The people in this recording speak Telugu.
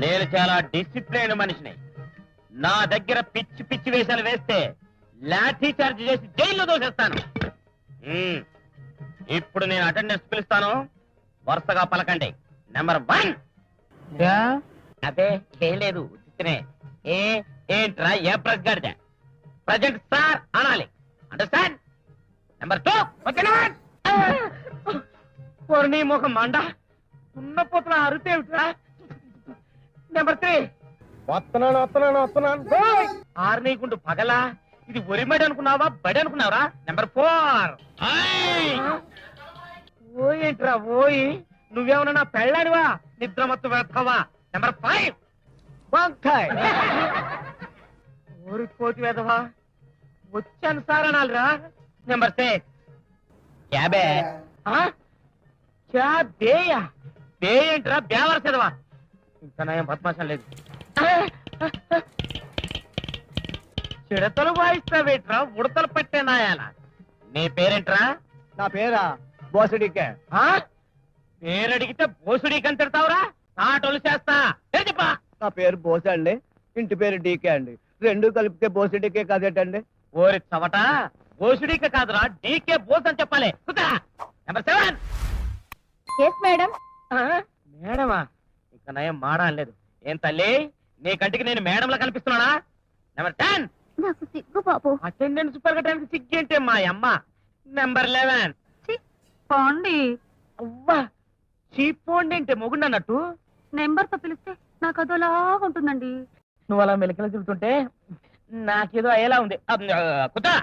నేను చాలా డిసిప్లైన్ మనిషిని. నా దగ్గర పిచ్చి పిచ్చి వేషాలు వేస్తే లాఠీ చార్జ్ చేసి జైల్లో దోసేస్తాను. ఇప్పుడు నేను అటెండెన్స్ పిలుస్తాను, వరుసగా పలకండి. నెంబర్ 1. అదే ఏం లేదు, ఏంట్రా ఏ ప్రెస్ గాడిద? ప్రజెంట్ సార్ అనాలి, అండర్స్టాండ్? నెంబర్ 2. నీ ముఖం మండ ఉన్న పోతున్న అరుతేమిట్రా? నెంబర్ 3. వస్తున్నాను. ఆర్నీకుండు పగలా, ఇది ఒరిమడి అనుకున్నావా బడి అనుకున్నావరా? నెంబర్ 4. ఏంట్రా ఓయి, నువ్వేమన్నా నా పెళ్ళానివా? నిద్ర మత్తు వెళ్తావా? నెంబర్ 5. ఊరి కోతి వేదవా, వచ్చాను సార్ అనాలిరా. నెంబర్ 6. క్యాబే. ఏంట్రా బేవరసేదవా? ఇంకా నయం పద్మాసం లేదు. చిడతలు వాయిస్తావేట్రా, ఉడతలు పట్టే నాయాల. నీ పేరేంట్రా? నా పేరా బోసడికే. పేరడిగితే బోసుడీకి అని తిడతావురా? నాటోలు చేస్తా. చెప్పా. నా పేరు బోస అండి, ఇంటి పేరు డీకే అండి. రెండు కలిపితే బోసడికే కాదేటండి? ఓరి చవట, బోసుడీకే కాదురా, డీకే బోస్ అని చెప్పాలి. నెంబర్ 7. మేడం. మేడమా? ఇక నయం మాడం లేదు. ఏం తల్లి, నీ కంటికి నేను మేడంలా కనిపిస్తున్నానా? నెంబర్ 10. నాకు సిగ్గు బాబు. అటెండెన్స్ పెరగడానికి సిగ్గేంటే మా అమ్మ. నెంబర్ 11. పోండి. అవ్వా, చీపోండి అంటే మొగుండు అన్నట్టు. నెంబర్ తో పిలిస్తే నాకు అదోలా ఉంటుందండి. నువ్వు అలా మెలికలు తిరుగుతుంటే నాకేదో అయ్యేలా ఉంది. కుదా